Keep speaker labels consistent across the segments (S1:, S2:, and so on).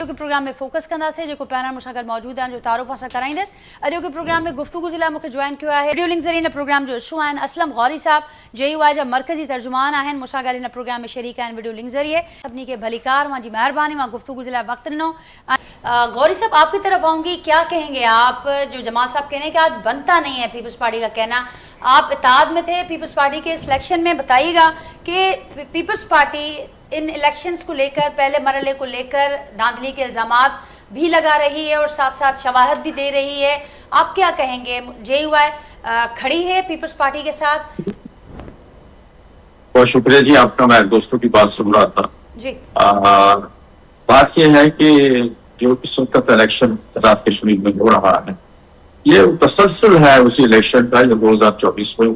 S1: के प्रोग्राम में फोकस कंदासीं जेको पैनल मूंसां गॾु मौजूदु आहिनि जो तारुफ़ असां कराईंदसि। अॼु के प्रोग्राम में गुफ्तगू जे लाइ मूंखे जॉइन कयो आहे रेडियो लिंक ज़रिए हिन प्रोग्राम जो इशू आहिनि असलम गौरी साहब JUI जा मरकज़ी तर्जुमान आहिनि मूंसां गॾु हिन प्रोग्राम में शरीक आहिनि वीडियो लिंक ज़रिए। सभिनी खे भलीकार मां जी मेहरबानी मां गुफ्तगू के लिए वक्त ॾिनो। गौरी साहब आपकी तरफ आऊँगी, क्या कहेंगे आप जो जमात साहब कहने हैं कि आज बनता नहीं है पीपल्स पार्टी का कहना, आप इत्तेहाद में थे पीपल्स पार्टी के सिलेक्शन में, बताइएगा कि पीपल्स पार्टी इन इलेक्शंस को लेकर पहले मरहले को लेकर धांधली के इल्ज़ामात भी लगा रही है और साथ साथ शवाहद भी दे रही है, आप क्या कहेंगे? JUI खड़ी है पीपल्स पार्टी के साथ?
S2: बहुत शुक्रिया जी आपका। मैं दोस्तों की बात सुन रहा था
S1: जी।
S2: बात यह है कि जो इस वक्त इलेक्शन आजाद कश्मीर में हो रहा है ये तसलसल है उसी इलेक्शन का जो 2024 में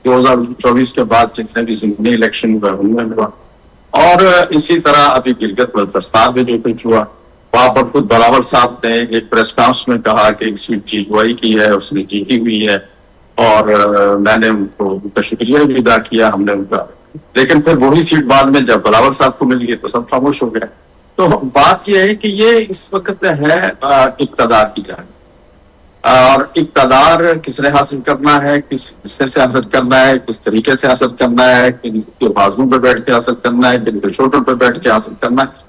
S2: 2024 के बाद जितने भी जिमनी इलेक्शन हुए उनमें हुआ और इसी तरह अभी गिलगित बल्तिस्तान में जो कुछ हुआ वहां पर खुद बराबर साहब ने एक प्रेस कॉन्फ्रेंस में कहा कि एक सीट JUI की है, उसने जीती हुई है और मैंने उनका शुक्रिया भी अदा किया हमने उनका, लेकिन फिर वही सीट बाद में जब बराबर साहब को मिल गई तो सब खामोश हो गए। तो बात यह है कि ये इस वक्त है इक़्तिदार की जंग और इक़्तिदार किसने हासिल करना है, किस हिस्से से हासिल करना है, किस तरीके से हासिल करना है, किनके बाजुओं पर बैठ के हासिल करना है, किनके शोल्डर पर बैठ के हासिल करना है।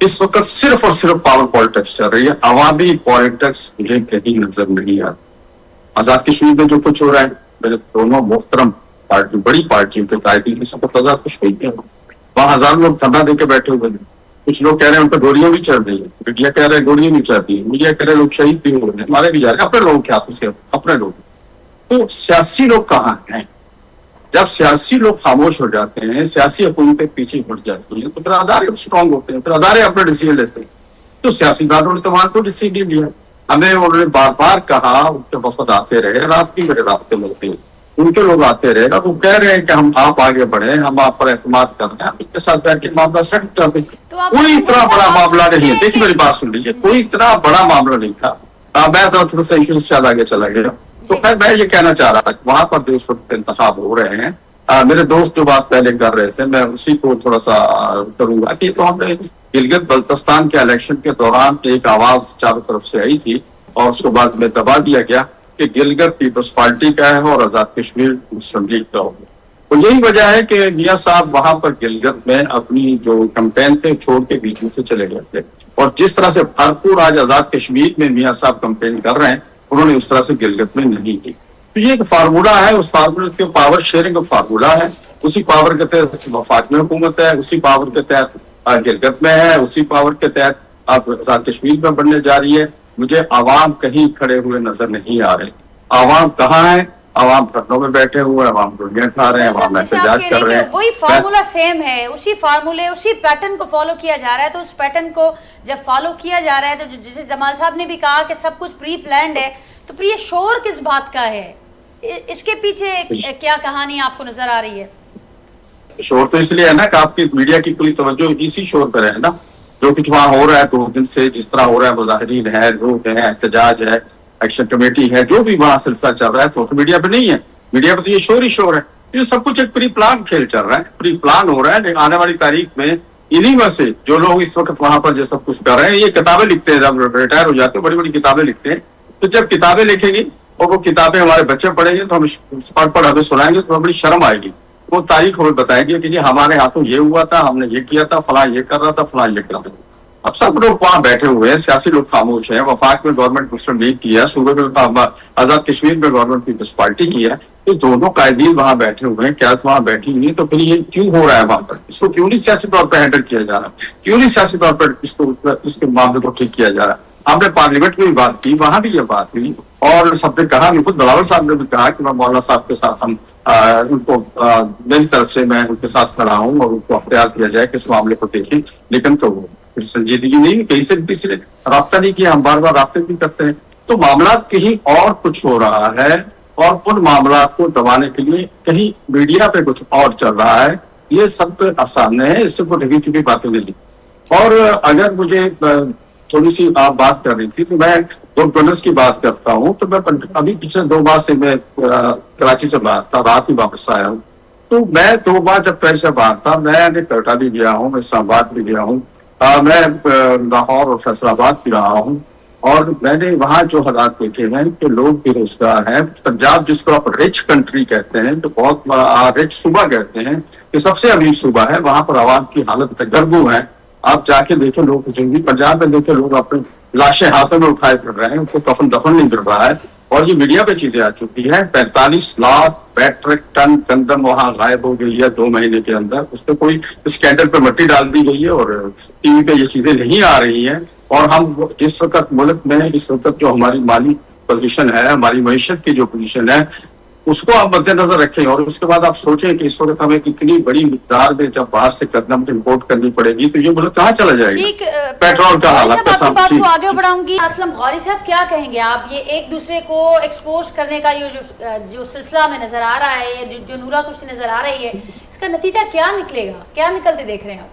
S2: इस वक्त सिर्फ और सिर्फ पावर पॉलिटिक्स चल रही है, अवामी पॉलिटिक्स मुझे कहीं नजर नहीं आता। आजाद कश्मीर में जो कुछ हो रहा है मेरे दोनों मोहतरम पार्टी बड़ी पार्टियों के कायदीन इस वक्त आजाद कश्मीर में वहां हजारों लोग धरना देकर बैठे हुए हैं। कुछ लोग कह रहे हैं उन पर गोलियां भी चल रही है, मीडिया कह रहे हैं गोलियां नहीं चल रही है, मीडिया कह रहे हैं लोग शहीद भी हो रहे हैं, मारे भी जा रहे हैं, अपने लोग क्या अपने लोग। तो सियासी लोग कहाँ हैं? जब सियासी लोग खामोश हो जाते हैं, सियासी हुकूमतें पीछे हट जाती हैं तो फिर अदारे स्ट्रांग होते हैं, फिर अदारे अपने डिसीजन लेते हैं। तो सियासीदानों ने तो वहां को डिसीजन लिया, हमें उन्होंने बार बार कहा, उनके वफद आते रहे, रात की मेरे रास्ते मिलते हैं, उनके लोग आते रहे और वो कह रहे हैं कि हम आप आगे बढ़े, हम आप पर एतमाद कर रहे हैं, इनके साथ बैठ के मामला सेट कर दें। कोई इतना बड़ा मामला नहीं है, देखिए मेरी बात सुन लीजिए, कोई इतना बड़ा मामला नहीं था। मैं तो थोड़ा सा इशू से आगे चला गया। तो खैर मैं ये कहना चाह रहा था वहां पर जो इस वक्त इंतखाब हो रहे हैं, मेरे दोस्त जो बात पहले कर रहे थे मैं उसी को थोड़ा सा करूंगा कि तो हमने गिलगित बल्तिस्तान के इलेक्शन के दौरान एक आवाज चारों तरफ से आई थी और उसके बाद में दबा दिया गया कि गिलगित पीपल्स पार्टी का है और आजाद कश्मीर मुस्लिम लीग का होगा। तो यही वजह है कि मियां साहब वहां पर गिलगित में अपनी जो कैंपेन थे छोड़ के बीच में से चले गए थे और जिस तरह से भरपूर आज आजाद कश्मीर में मियां साहब कैंपेन कर रहे हैं उन्होंने उस तरह से गिलगित में नहीं की। तो ये एक फार्मूला है, उस फार्मूले के पावर शेयरिंग का फार्मूला है, उसी पावर के तहत वफाक में हुकूमत है, उसी पावर के तहत गिलगित में है, उसी पावर के तहत अब आजाद कश्मीर में बनने जा रही है। मुझे आवाम कहीं खड़े हुए नजर नहीं आ रहे। आवाम कहाँ है? आवाम धरनों में बैठे हुए, आवाम गोलियां खा रहे हैं, आवाम एहतजाज कर रहे हैं।
S1: वही फार्मूला सेम है, उसी फार्मूले उसी पैटर्न को फॉलो किया जा रहा है। तो उस पैटर्न को जब फॉलो किया जा रहा है तो जैसे जमाल साहब ने भी कहा कि सब कुछ प्री प्लान्ड है, तो प्रिय शोर किस बात का है? इसके पीछे क्या कहानी आपको नजर आ रही है?
S2: शोर तो इसलिए है ना कि आपकी मीडिया की पूरी तवज्जो इसी शोर पर है ना। जो कुछ वहां हो रहा है 2 दिन से, जिस तरह हो रहा है, मुजाहिरीन है, लोग हैं, एहतजाज है, एक्शन कमेटी है, जो भी वहां सिलसिला चल रहा है तो मीडिया पे नहीं है। मीडिया पे तो ये शोर ही शोर है। ये सब कुछ एक प्री प्लान खेल चल रहा है, प्री प्लान हो रहा है। आने वाली तारीख में इन्हीं में से जो लोग इस वक्त वहां पर जो सब कुछ कर रहे हैं, ये किताबें लिखते हैं, जब रिटायर हो जाते हैं बड़ी बड़ी किताबें लिखते हैं, तो जब किताबें लिखेंगे और वो किताबें हमारे बच्चे पढ़ेंगे तो हम पढ़ हमें सुनाएंगे तो बड़ी शर्म आएगी। वो तारीख हमें बताएंगे कि हमारे हाथों ये हुआ था, हमने ये किया था, फलां ये कर रहा था, फलां ये कर रहा था। अब सब लोग वहां बैठे हुए हैं, सियासी लोग खामोश हैं। वफाक में गवर्नमेंट मुस्लिम लीग की है, सूबे में आजाद कश्मीर में गवर्नमेंट पीपल्स पार्टी की है। तो दोनों कायदीन वहां बैठे हुए हैं, क्या वहां बैठी हुई है, तो फिर ये क्यों हो रहा है वहां पर? इसको क्यों नहीं सियासी तौर पर हैंडल किया जा रहा? क्यों नहीं सियासी तौर पर इसके मामले को ठीक किया जा रहा? हमने पार्लियामेंट में भी बात की, वहां भी ये बात हुई और सबने कहा, खुद बलावल साहब ने भी कहा कि मैं मौलाना साहब के साथ हम उनको मेरी तरफ से मैं उनके साथ खड़ा हूँ और उनको अख्तियार किया जाए कि इस मामले को देखें। लेकिन तो वो फिर संजीदगी नहीं, कहीं से किसी ने राब्ता नहीं किया, हम बार बार राब्ते भी करते हैं। तो मामला कहीं और कुछ हो रहा है और उन मामला को दबाने के लिए कहीं मीडिया पे कुछ और चल रहा है। ये सब आसान है, इससे कोई ढकी चुकी बातें नहीं। और अगर मुझे थोड़ी सी आप बात कर रही थी तो मैं दो डोनर्स की बात करता हूँ। तो मैं अभी पिछले 2 माह से मैं कराची से बाहर था, रात ही वापस आया हूँ। तो मैं 2 बार जब पैसे बाहर था, मैं कटरा भी गया हूँ, मैं इस्लामाबाद भी गया हूँ, मैं लाहौर और फैसलाबाद भी रहा हूँ और मैंने वहाँ जो हालात देखे हैं कि लोग बेरोजगार हैं। पंजाब जिसको आप रिच कंट्री कहते हैं, तो बहुत रिच सूबा कहते हैं, कि सबसे अमीर सूबा है, वहां पर आवाम की हालत गर्गू है। आप जाके देखें, लोग जो भी पंजाब में देखे, लोग अपनी लाशें हाथों में उठाए फिर रहे हैं, उनको कफन दफन नहीं मिल रहा है। और ये मीडिया पे चीजें आ चुकी है। 45 लाख मैट्रिक टन गंदम वहां गायब हो गई है 2 महीने के अंदर। उस पर कोई स्कैंडल पे मट्टी डाल दी गई है और टीवी पे ये चीजें नहीं आ रही हैं। और हम जिस वक्त मुल्क में इस वक्त जो हमारी माली पोजीशन है, हमारी मईशत की जो पोजीशन है, उसको आप मद्देनजर रखें। और उसके बाद आप सोचें कि इस वक्त हमें इतनी बड़ी मिकदार में जब बाहर से गंदम इम्पोर्ट करनी पड़ेगी तो ये मुल्क कहाँ चला जाएगा।
S1: ठीक,
S2: पेट्रोल का हालत
S1: आपकी बात को आगे बढ़ाऊंगी। असलम गौरी साहब, क्या कहेंगे आप, ये एक दूसरे को एक्सपोज करने का ये जो सिलसिला में नजर आ रहा है, जो नूरा कुर्सी नजर आ रही है, इसका नतीजा क्या निकलेगा, क्या निकलते देख रहे हैं आप?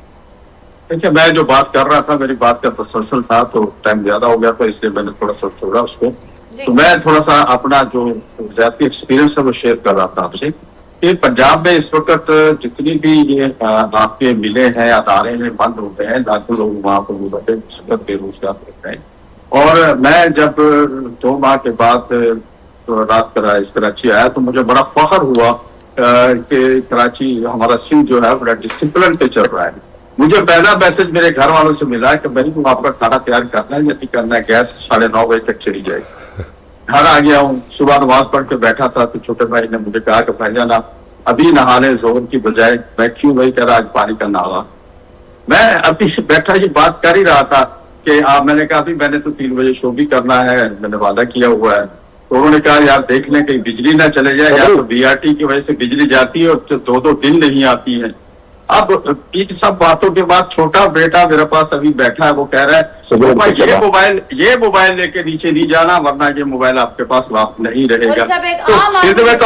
S1: देखिए,
S2: मैं जो बात कर रहा था, मेरी बात का तसलसल था, तो टाइम ज्यादा हो गया था, इसलिए मैंने थोड़ा सा छोड़ा उसको। तो मैं थोड़ा सा अपना जो ज़ाती एक्सपीरियंस है वो शेयर कर रहा था आपसे कि पंजाब में इस वक्त जितनी भी ये आपके मिले हैं, अदारे हैं, बंद हो गए हैं, लाखों लोग वहां पर बेरोजगार हो गए। और मैं जब 2 माह के बाद रात कराची आया तो मुझे बड़ा फख्र हुआ कि कराची, हमारा सिंध जो है बड़ा डिसिप्लिन पे चल रहा है। मुझे पहला मैसेज मेरे घर वालों से मिला कि भाई तुम आपका खाना तैयार करना है या नहीं करना है, गैस 9:30 बजे तक चली जाएगी। घर आ गया हूँ, सुबह नमाज पढ़ के बैठा था तो छोटे भाई ने मुझे कहा कि भाईजान आप अभी नहाने जोहर की बजाय, मैं क्यों भाई कह रहा आज पानी का नहावा। मैं अभी बैठा ये बात कर ही रहा था कि मैंने कहा अभी मैंने तो 3 बजे शो भी करना है, मैंने वादा किया हुआ है। तो उन्होंने कहा यार देख लें कहीं बिजली ना चले जाए, या तो BRT की वजह से बिजली जाती है और 2-2 दिन नहीं आती है। अब इन सब बातों के बाद छोटा बेटा मेरे पास अभी बैठा है, वो कह रहा है ये मोबाइल लेके नीचे नहीं जाना वरना ये मोबाइल आपके पास नहीं रहेगा। तो सिंध में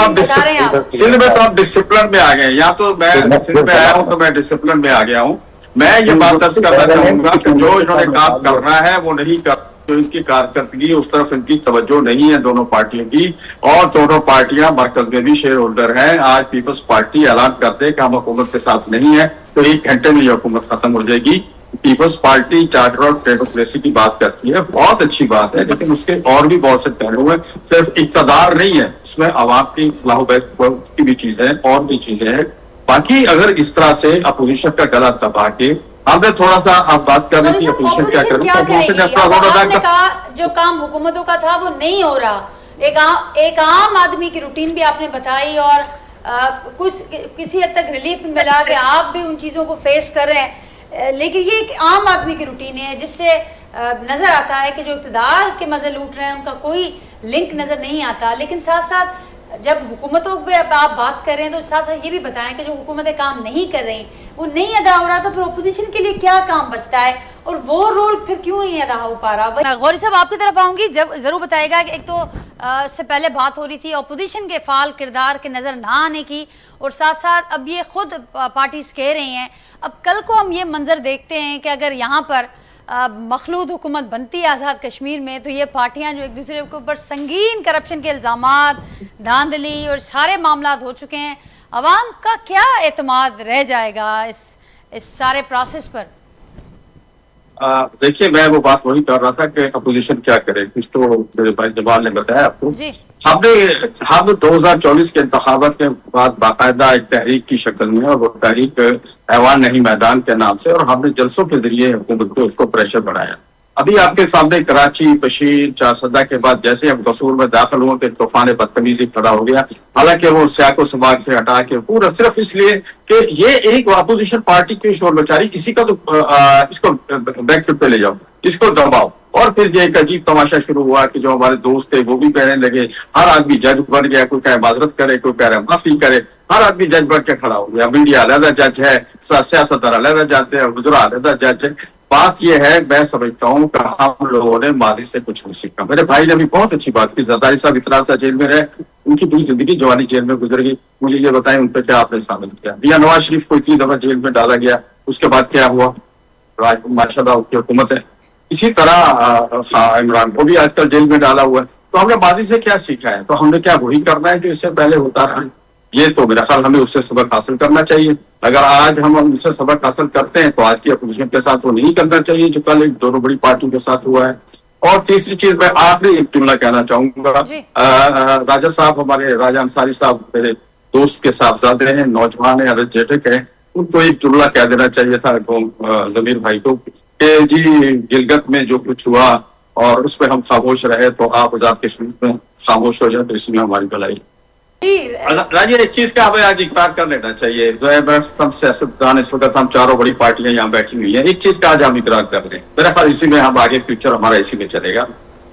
S2: तो आप डिसिप्लिन में आ गए। या तो मैं सिंध में आया हूँ तो मैं डिसिप्लिन में आ गया हूँ। मैं ये बात दर्ज करना चाहूंगा कि जो इन्होंने काम करना है वो नहीं कर, जो इनकी कारकर्दगी उस तरफ इनकी तवज्जो नहीं है दोनों पार्टियों की। और दोनों पार्टियां मरकज में भी शेयर होल्डर हैं। आज पीपल्स पार्टी ऐलान कर दे कि हम हुकूमत के साथ नहीं है तो 1 घंटे में ये हुकूमत खत्म हो जाएगी। Peoples Party charter of democracy की बात करती है, बहुत अच्छी बात है, लेकिन उसके और भी बहुत से पहलू हैं। सिर्फ इक़्तिदार नहीं है, उसमें अवाम की फलाह की भी चीजें हैं और भी चीजें हैं। बाकी अगर इस तरह से अपोजिशन का गला दबा के हमने थोड़ा सा आप बात कर रही थी अपोजिशन क्या करें,
S1: आपने कहा जो काम हुकूमतों का था वो नहीं हो रहा। एक आम आदमी की रूटीन भी आपने बताई और किसी हद तक रिलीफ मिला कि आप भी उन चीज़ों को फेस कर रहे हैं। लेकिन ये एक आम आदमी की रूटीन है जिससे नज़र आता है कि जो इक़्तिदार के मज़े लूट रहे हैं उनका कोई लिंक नज़र नहीं आता। लेकिन साथ साथ जब हुकूमतों पे आप बात कर रहे हैं तो साथ साथ ये भी बताएं कि जो हुकूमतें काम नहीं कर रही वो नहीं अदा हो रहा, तो फिर अपोजिशन के लिए क्या काम बचता है और वो रोल फिर क्यों नहीं अदा हो पा रहा। गौरी साहब आपकी तरफ आऊँगी, ज़रूर बताएगा कि एक तो से पहले बात हो रही थी अपोजिशन के फाल किरदार के नज़र ना आने की, और साथ साथ अब ये खुद पार्टीज कह रही हैं। अब कल को हम ये मंजर देखते हैं कि अगर यहाँ पर मखलूद हुकूमत बनती है आज़ाद कश्मीर में, तो ये पार्टियां जो एक दूसरे के ऊपर संगीन करप्शन के इल्ज़ामात, धांधली और सारे मामला हो चुके हैं, अवाम का क्या एतमाद रह जाएगा इस सारे प्रोसेस पर?
S2: देखिए, मैं वो बात वही कर रहा था कि अपोजिशन क्या करे। कुछ तो मेरे भाई जमाल ने बताया आपको। हम 2024 के इंतखाबात के बाद बाकायदा एक तहरीक की शक्ल में, और वो तहरीक ऐवान नहीं मैदान के नाम से, और हमने जलसों के जरिए हुकूमत को उसको प्रेशर बढ़ाया। अभी आपके सामने कराची, बशीर, चारसदा के बाद जैसे हम कसूर में दाखिल हुए तो तूफान बदतमीजी खड़ा हो गया। हालांकि वो सियाको समाज से हटा के पूरा सिर्फ इसलिए कि ये एक अपोजिशन पार्टी की शोर मचा रही, इसी का तो इसको बैकफुट पे ले जाओ, इसको दबाओ। और फिर ये एक अजीब तमाशा शुरू हुआ कि जो हमारे दोस्त थे वो भी कहने लगे, हर आदमी जज बन गया, कोई कहे माजरत करे, कोई कह रहा माफी करे, हर आदमी जज बन के खड़ा हो गया। मीडिया अलहदा जज है, सियासतदान अलहदा जाते हैं, गुजरा अलहदा जज है। बात यह है, मैं समझता हूँ कि हम लोगों ने माजी से कुछ नहीं सीखा। मेरे भाई ने भी बहुत अच्छी बात की, जरदारी साहब इतना सा जेल में रहे, उनकी पूरी जिंदगी जवानी जेल में गुजर गई। मुझे ये बताएं उन पर क्या आपने शामिल किया, या नवाज शरीफ को इतनी दफा जेल में डाला गया, उसके बाद क्या हुआ? माशाल्लाह की हुकूमत है। इसी तरह इमरान को भी आजकल जेल में डाला हुआ है। तो हमने माजी से क्या सीखा है? तो हमने क्या वही करना है जो इससे पहले होता रहा? ये तो मेरा ख्याल हमें उससे सबक हासिल करना चाहिए। अगर आज हम उससे सबक हासिल करते हैं तो आज की अपोजिशन के साथ वो नहीं करना चाहिए जो कल एक दोनों बड़ी पार्टियों के साथ हुआ है। और तीसरी चीज मैं आखिरी एक जुमला कहना चाहूंगा, राजा साहब, हमारे राजा अंसारी साहब मेरे दोस्त के साहबजादे हैं, नौजवान है, एनर्जेटिक है, उनको एक जुमला कह देना चाहिए था जमीर भाई को कि जी गिलगित में जो कुछ हुआ और उस पर हम खामोश रहे तो आप आजाद कश्मीर में खामोश हो जाए तो इसमें हमारी भलाई। राजी एक चीज का हमें आज इकरार कर लेना चाहिए, जो है हम सियासतदान इस वक्त हम चारों बड़ी पार्टियां यहाँ बैठी हुई हैं, एक चीज का आज हम इकरार कर रहे हैं, मेरा ख्याल इसी में हम आगे फ्यूचर हमारा इसी में चलेगा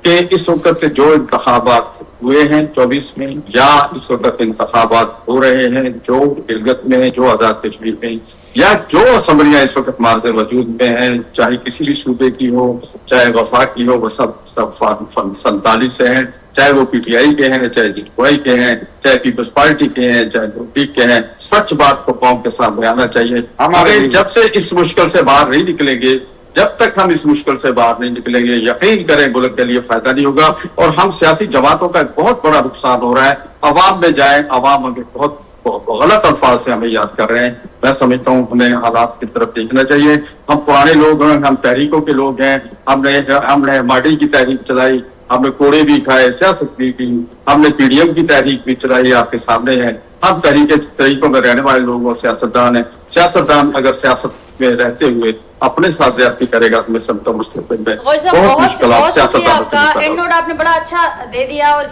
S2: कि इस वक्त जो इंतखाबात हुए हैं 24 में या इस वक्त इंतखाबात हो रहे हैं जो गिलगित में, जो आजाद कश्मीर में, या जो असम्बलियां इस वक्त मार्ज वजूद में हैं, चाहे किसी भी सूबे की हो, चाहे वफाक की हो, वो सब 47 से हैं, चाहे वो पीटीआई के हैं, चाहे जीपीआई के हैं, चाहे पीपल्स पार्टी के हैं, चाहे लीग के हैं, सच बात को कौम के सामने आना चाहिए। हमारे जब से इस मुश्किल से बाहर नहीं निकलेंगे, जब तक हम इस मुश्किल से बाहर नहीं निकलेंगे, यकीन करें मुल्क के लिए फायदा नहीं होगा और हम सियासी जमातों का बहुत बड़ा नुकसान हो रहा है। अवाम में जाए, अवाम हमें बहुत गलत अल्फाज से हमें याद कर रहे हैं। मैं समझता हूँ हमें हालात की तरफ देखना चाहिए। हम पुराने लोग हैं, हम तहरीकों के लोग हैं, हमने माडी की तहरीक चलाई, हमने कोड़े भी खाए, सियासत भी की, हमने पीडीएम की तहरीक भी चलाई, आपके सामने है। हम तरीकों में रहने वाले लोग और सियासतदान है। सियासतदान अगर सियासत में रहते हुए अपने साथ ज्यादती करेगा तो मैं समझता हूँ मुस्तकबिल में बहुत मुश्किल
S1: आपका एंड नोट आपने बड़ा अच्छा दे दिया और